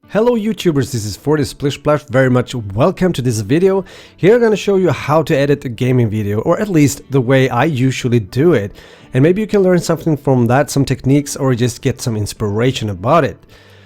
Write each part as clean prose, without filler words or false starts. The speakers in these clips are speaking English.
Hello YouTubers, this is 40 Splish Splash, very much welcome to this video. Here I'm going to show you how to edit a gaming video, or at least the way I usually do it. And maybe you can learn something from that, some techniques, or just get some inspiration about it.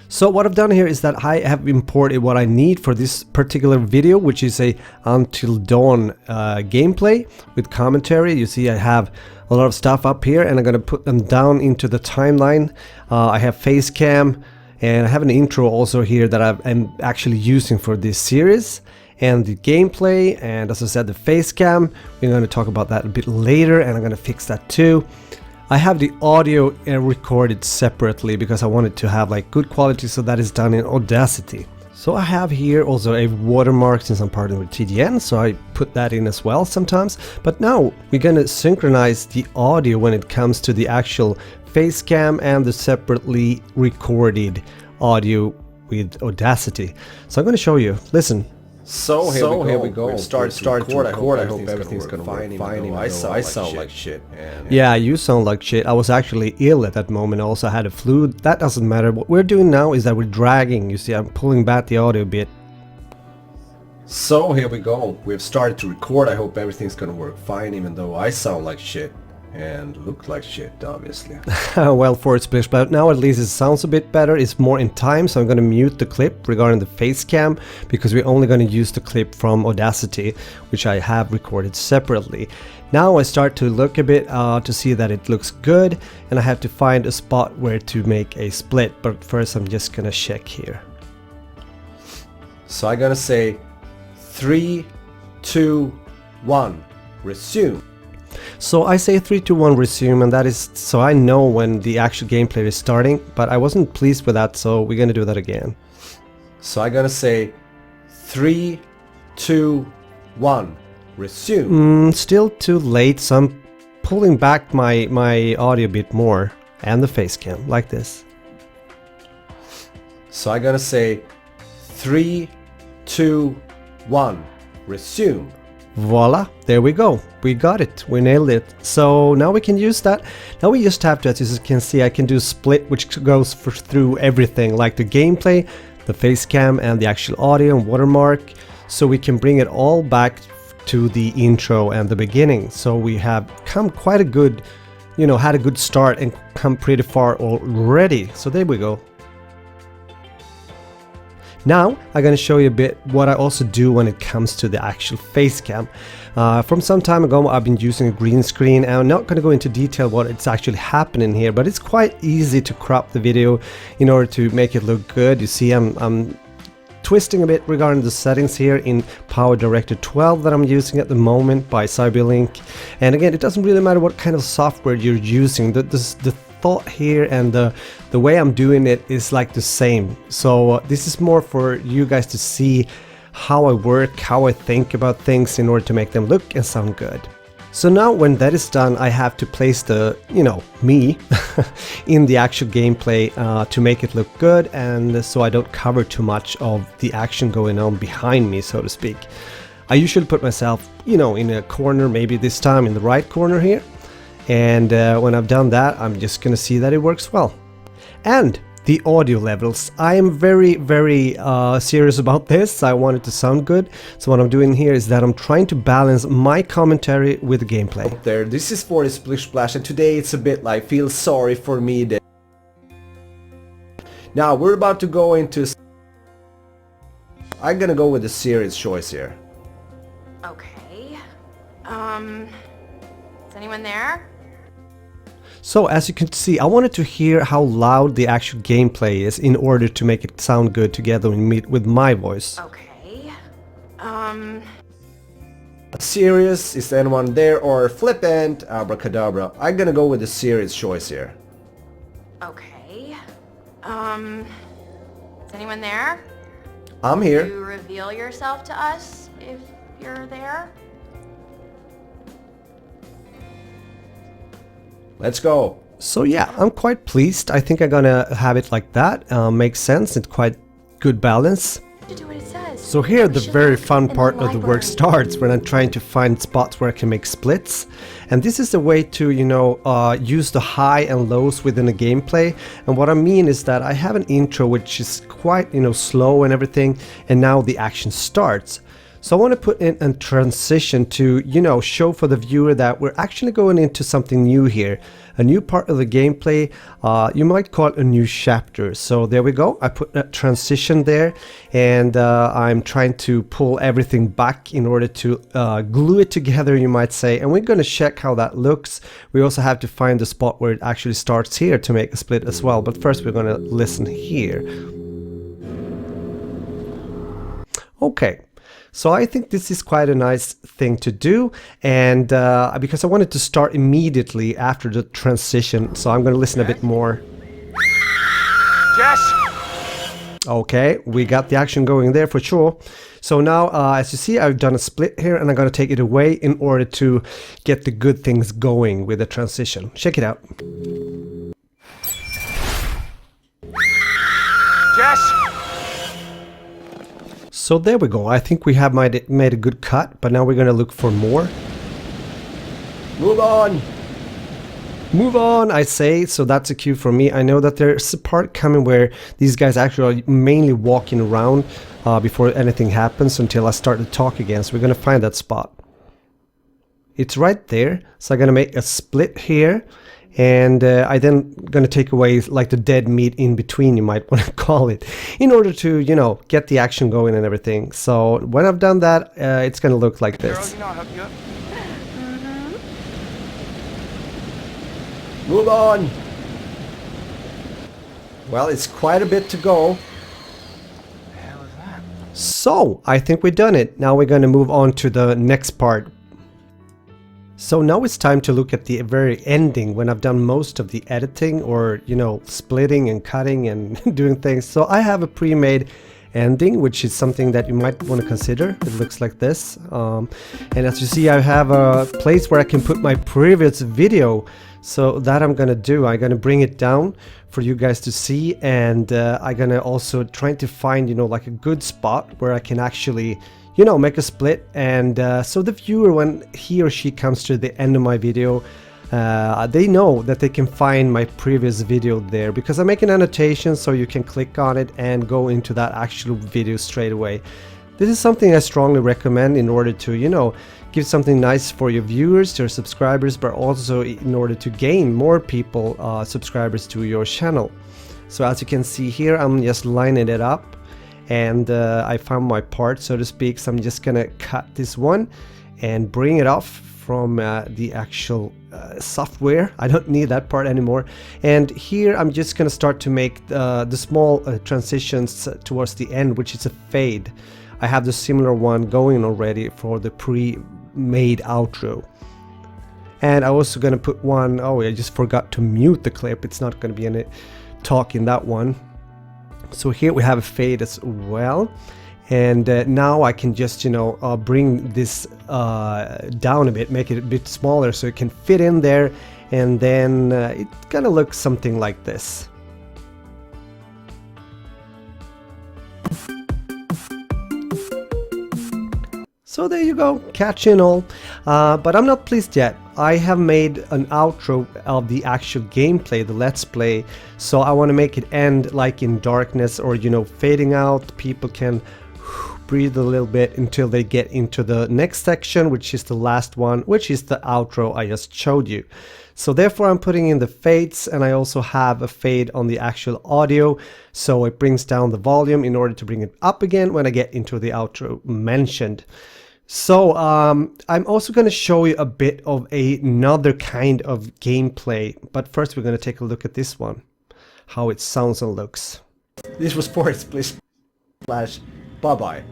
So what I've done here is that I have imported what I need for this particular video, which is a Until Dawn gameplay with commentary. You see I have a lot of stuff up here and I'm going to put them down into the timeline. I have face cam. And I have an intro also here that I'm actually using for this series, and the gameplay, and as I said, the face cam. We're going to talk about that a bit later, and I'm going to fix that too. I have the audio recorded separately because I wanted to have like good quality, so that is done in Audacity. So I have here also a watermark since I'm partnering with TDN, so I put that in as well sometimes. But now we're going to synchronize the audio when it comes to the actual face cam and the separately recorded audio with Audacity. So I'm going to show you. Listen. So here we go. Start to record. I hope everything's gonna work fine. I sound like shit. Yeah, you sound like shit. I was actually ill at that moment. I also had a flu. That doesn't matter. What we're doing now is that we're dragging. You see, I'm pulling back the audio a bit. So here we go. We've started to record. I hope everything's gonna work fine, even though I sound like shit and look like shit, obviously. Well, for its splish, but now at least it sounds a bit better. It's more in time, so I'm going to mute the clip regarding the face cam because we're only going to use the clip from Audacity, which I have recorded separately. Now I start to look a bit to see that it looks good, and I have to find a spot where to make a split, but first I'm just going to check here. So I'm gonna say 3, 2, 1, resume. So I say 3, 2, 1, resume, and that is so I know when the actual gameplay is starting, but I wasn't pleased with that, so we're gonna do that again. So I'm gonna say 3, 2, 1, resume. Still too late, so I'm pulling back my audio a bit more, and the face cam, like this. So I'm gonna say 3, 2, 1, resume. Voila, there we go. We got it. We nailed it. So now we can use that. Now we just have to, as you can see, I can do split, which goes through everything, like the gameplay, the face cam, and the actual audio and watermark. So we can bring it all back to the intro and the beginning. So we have come quite a good, had a good start and come pretty far already. So there we go. Now I'm going to show you a bit what I also do when it comes to the actual face cam. From some time ago I've been using a green screen, and I'm not going to go into detail what it's actually happening here, but it's quite easy to crop the video in order to make it look good. You see I'm twisting a bit regarding the settings here in Power Director 12 that I'm using at the moment by CyberLink. And again, it doesn't really matter what kind of software you're using. The thought here and the way I'm doing it is like the same. So this is more for you guys to see how I work, how I think about things in order to make them look and sound good. So now when that is done, I have to place the, me in the actual gameplay to make it look good, and so I don't cover too much of the action going on behind me, so to speak. I usually put myself, in a corner, maybe this time in the right corner here. And when I've done that, I'm just gonna see that it works well. And the audio levels, I am very serious about this. I want it to sound good, so what I'm doing here is that I'm trying to balance my commentary with the gameplay. There, this is 40 Splish Splash, and today it's a bit like feel sorry for me day. Now we're about to go into, I'm gonna go with the serious choice here. Okay, is anyone there? So as you can see, I wanted to hear how loud the actual gameplay is in order to make it sound good together with my voice. Okay, Serious, is anyone there, or flippant, abracadabra? I'm gonna go with the serious choice here. okay, is anyone there? I'm here. You reveal yourself to us if you're there. Let's go. So yeah, I'm quite pleased. I think I'm gonna have it like that. Makes sense. It's quite good balance. To do what it says. So here the should very look fun in the part of the work library. starts, when I'm trying to find spots where I can make splits. And this is a way to, use the high and lows within a gameplay. And what I mean is that I have an intro which is quite, slow and everything, and now the action starts. So I want to put in a transition to, show for the viewer that we're actually going into something new here. A new part of the gameplay, you might call it a new chapter. So there we go, I put a transition there, and I'm trying to pull everything back in order to glue it together, you might say. And we're going to check how that looks. We also have to find the spot where it actually starts here to make a split as well. But first we're going to listen here. Okay. So I think this is quite a nice thing to do, and because I wanted to start immediately after the transition, so I'm going to listen a bit more. Jess! Okay, we got the action going there for sure. So now, as you see, I've done a split here, and I'm going to take it away in order to get the good things going with the transition. Check it out. Jess! So there we go. I think we have made a good cut, but now we're going to look for more. Move on! Move on, I say. So that's a cue for me. I know that there's a part coming where these guys actually are mainly walking around before anything happens until I start to talk again. So we're going to find that spot. It's right there. So I'm going to make a split here. And I then going to take away like the dead meat in between, you might want to call it, in order to, get the action going and everything. So when I've done that, it's going to look like Girl, this. you know I'll hook you up. Move on! Well, it's quite a bit to go. The hell is that? So I think we've done it. Now we're going to move on to the next part. So now it's time to look at the very ending, when I've done most of the editing or, splitting and cutting and doing things. So I have a pre-made ending, which is something that you might want to consider. It looks like this. And as you see, I have a place where I can put my previous video. So that I'm going to do. I'm going to bring it down for you guys to see. And I'm going to also try to find, like a good spot where I can actually make a split, and so the viewer, when he or she comes to the end of my video, they know that they can find my previous video there, because I make an annotation so you can click on it and go into that actual video straight away. This is something I strongly recommend in order to, give something nice for your viewers, your subscribers, but also in order to gain more people, subscribers to your channel. So as you can see here, I'm just lining it up. And I found my part, so to speak, so I'm just gonna cut this one and bring it off from the actual software. I don't need that part anymore. And here I'm just gonna start to make the small transitions towards the end, which is a fade. I have the similar one going already for the pre-made outro. And I'm also gonna put one, oh, I just forgot to mute the clip. It's not gonna be any talk in that one. So here we have a fade as well, and now I can just bring this down a bit, make it a bit smaller so it can fit in there, and then it's gonna look something like this. So there you go, catch and all. But I'm not pleased yet. I have made an outro of the actual gameplay, the let's play. So I want to make it end like in darkness, or fading out. People can breathe a little bit until they get into the next section, which is the last one, which is the outro I just showed you. So therefore I'm putting in the fades, and I also have a fade on the actual audio, so it brings down the volume in order to bring it up again when I get into the outro mentioned. So I'm also going to show you a bit of another kind of gameplay, but first we're going to take a look at this one, how it sounds and looks. This was sports, please. Slash. Bye-bye.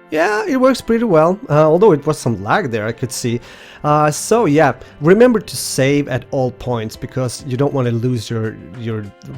Yeah, it works pretty well, although it was some lag there, I could see. So yeah, remember to save at all points because you don't want to lose your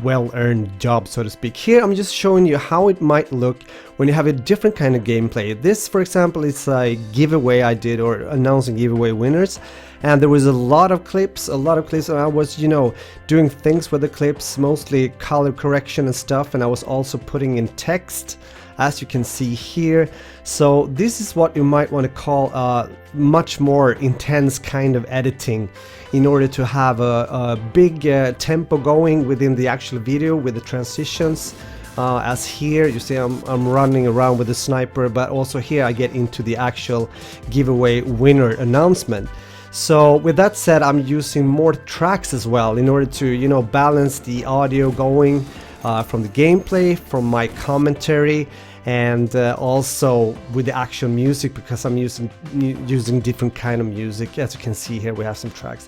well-earned job, so to speak. Here I'm just showing you how it might look when you have a different kind of gameplay. This, for example, is a giveaway I did, or announcing giveaway winners. And there was a lot of clips, and I was, you know, doing things with the clips, mostly color correction and stuff, and I was also putting in text, as you can see here. So this is what you might want to call a much more intense kind of editing in order to have a big tempo going within the actual video with the transitions. As here you see I'm running around with the sniper, but also here I get into the actual giveaway winner announcement. So with that said, I'm using more tracks as well in order to, you know, balance the audio going from the gameplay, from my commentary, and also with the actual music, because I'm using different kind of music. As you can see here, we have some tracks.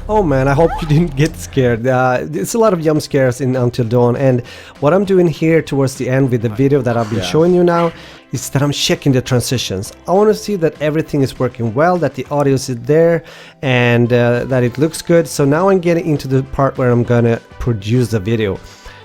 Oh man, I hope you didn't get scared. It's a lot of jump scares in Until Dawn, and what I'm doing here towards the end with the video that I've been showing you now is that I'm checking the transitions. I want to see that everything is working well, that the audio is there, and that it looks good. So now I'm getting into the part where I'm gonna produce the video.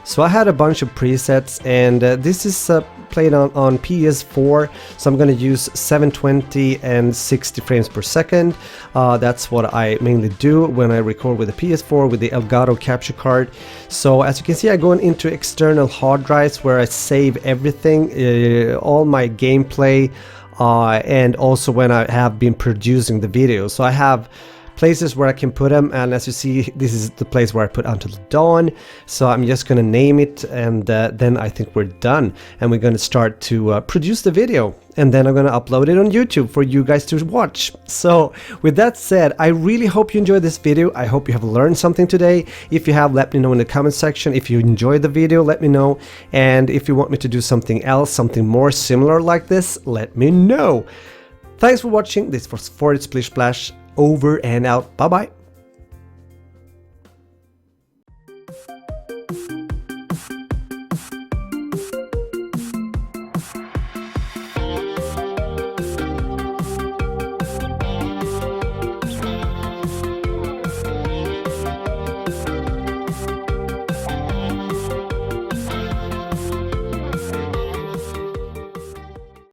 So I had a bunch of presets, and this is played on PS4, so I'm gonna use 720 and 60 frames per second. That's what I mainly do when I record with the PS4 with the Elgato capture card. So as you can see, I go into external hard drives where I save everything, all my gameplay, and also when I have been producing the video. So I have places where I can put them, and as you see, this is the place where I put Until Dawn. So I'm just gonna name it, and then I think we're done, and we're gonna start to produce the video, and then I'm gonna upload it on YouTube for you guys to watch. So with that said, I really hope you enjoyed this video. I hope you have learned something today. If you have, let me know in the comment section. If you enjoyed the video, let me know, and if you want me to do something else, something more similar like this, let me know. Thanks for watching. This was For It Splish Splash. Over and out. Bye bye.